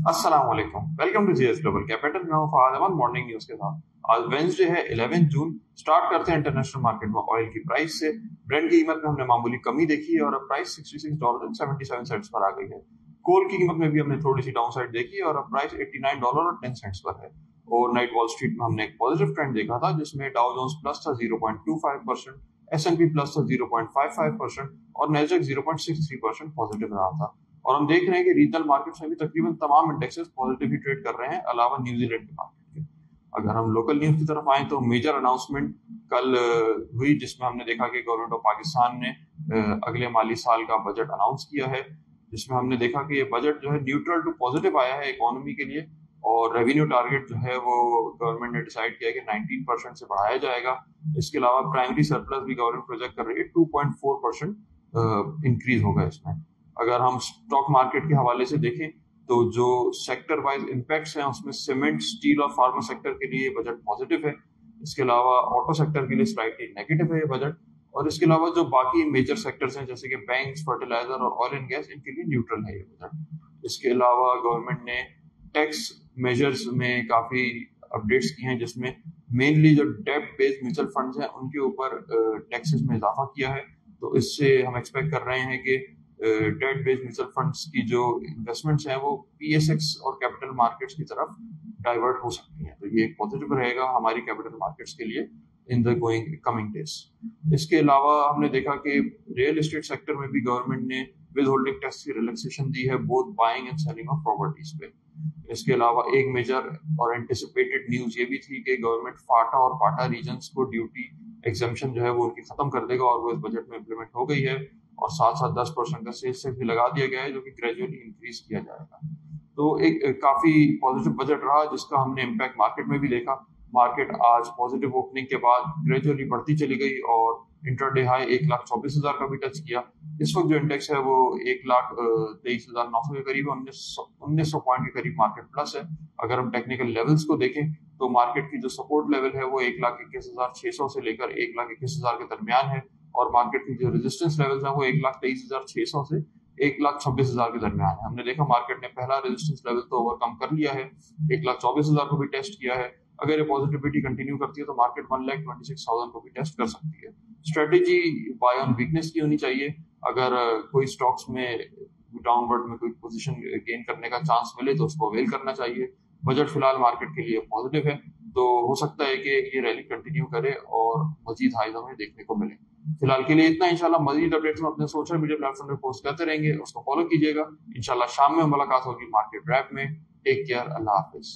अस्सलाम वालेकुम, welcome to GS Global Capital. मैं हूं फहाद अहमद मॉर्निंग न्यूज के साथ। आज वेंसडे है 11 जून। स्टार्ट करते हैं इंटरनेशनल मार्केट में ऑयल की प्राइस से। ब्रेंट की कीमत में हमने मामूली कमी देखी है और अब प्राइस $66.77 पर आ गई है। कोल की कीमत में भी हमने थोड़ी सी डाउन साइड देखी है और अब प्राइस $89.10 पर है। ओवरनाइट वॉल स्ट्रीट में हमने एक पॉजिटिव ट्रेंड देखा था, जिसमें डाउ जोन्स प्लस था 0.25%, S&P प्लस था 0.55% और नैस्डैक 0.63% पॉजिटिव रहा था। और हम देख रहे हैं कि रीजनल मार्केट्स में भी तकरीबन तमाम इंडेक्सेस पॉजिटिव ही ट्रेड कर रहे हैं, अलावा न्यूजीलैंड के मार्केट के। अगर हम लोकल न्यूज की तरफ आए तो मेजर अनाउंसमेंट कल हुई, जिसमें हमने देखा कि गवर्नमेंट ऑफ पाकिस्तान ने अगले माली साल का बजट अनाउंस किया है, जिसमें हमने देखा कि ये बजट जो है न्यूट्रल टू पॉजिटिव आया है इकोनॉमी के लिए। और रेवेन्यू टारगेट जो है वो गवर्नमेंट ने डिसाइड किया है कि 19% से बढ़ाया जाएगा। इसके अलावा प्राइमरी सरप्लस भी गवर्नमेंट प्रोजेक्ट कर रही है 2.4% इंक्रीज होगा इसमें। अगर हम स्टॉक मार्केट के हवाले से देखें तो जो सेक्टर वाइज इम्पैक्ट्स हैं उसमें सीमेंट, स्टील और फार्मा सेक्टर के लिए बजट पॉजिटिव है। इसके अलावा ऑटो सेक्टर के लिए स्लाइटली नेगेटिव है ये बजट। और इसके अलावा जो बाकी मेजर सेक्टर्स हैं जैसे कि बैंक्स, फर्टिलाइजर और ऑयल एंड गैस, इनके लिए न्यूट्रल है ये बजट। इसके अलावा गवर्नमेंट ने टैक्स मेजर्स में काफी अपडेट्स की हैं, जिसमें मेनली जो डेब्ट बेस्ड म्यूचुअल फंड्स हैं उनके ऊपर टैक्सेस में इजाफा किया है। तो इससे हम एक्सपेक्ट कर रहे हैं कि डेट बेस्ड म्यूचुअल फंड्स की जो इन्वेस्टमेंट्स हैं वो पीएसएक्स और कैपिटल मार्केट्स की तरफ डाइवर्ट हो सकती हैं। तो ये एक पॉजिटिव रहेगा हमारी कैपिटल मार्केट्स के लिए in the going coming days. इसके अलावा हमने देखा कि रियल एस्टेट सेक्टर में भी गवर्नमेंट ने विद होल्डिंग टैक्स की रिलैक्सेशन दी है both buying and selling of properties पे। इसके अलावा एक मेजर और एंटिसिपेटेड न्यूज ये भी थी कि गवर्नमेंट फाटा और पाटा रीजन्स को ड्यूटी एग्जेम्पशन जो है वो उनकी खत्म कर देगा और वो इस बजट में इम्प्लीमेंट हो गई है। और साथ साथ 10% का सेल्स टैक्स भी लगा दिया गया है, जो कि ग्रेजुअली इंक्रीज किया जाएगा। तो एक काफी पॉजिटिव बजट रहा, जिसका हमने इम्पैक्ट मार्केट में भी देखा। मार्केट आज पॉजिटिव ओपनिंग के बाद ग्रेजुअली बढ़ती चली गई और इंटरडे हाई 1,24,000 का भी टच किया। इस वक्त जो इंडेक्स है वो 1,23,900 के करीब, 1900 पॉइंट के करीब मार्केट प्लस है। अगर हम टेक्निकल लेवल्स को देखें तो मार्केट की जो सपोर्ट लेवल है वो 1,21,600 से लेकर 1,21,000 के दरमियान है। और मार्केट की जो रेजिस्टेंस लेवल्स हैं वो 1,23,600 से 1,26,000 के दरमियान है। हमने देखा मार्केट ने पहला रेजिस्टेंस लेवल तो ओवरकम कर लिया है, 1,24,000 को भी टेस्ट किया है। अगर ये पॉजिटिविटी कंटिन्यू करती है तो मार्केट 1,26,000 को भी टेस्ट कर सकती है। स्ट्रेटेजी बाय ऑन वीकनेस की होनी चाहिए। अगर कोई स्टॉक्स में डाउनवर्ड में कोई पोजीशन गेन करने का चांस मिले तो उसको अवेल करना चाहिए। बजट फिलहाल मार्केट के लिए पॉजिटिव है, तो हो सकता है कि ये रैली कंटिन्यू करे और मजीद हाइज हमें देखने को मिले। फिलहाल के लिए इतना। इंशाल्लाह मजीद अपडेट्स हम अपने सोशल मीडिया प्लेटफॉर्म पे पोस्ट करते रहेंगे, उसको फॉलो कीजिएगा। इंशाल्लाह शाम में मुलाकात होगी मार्केट रैप में। टेक केयर, अल्लाह हाफिज।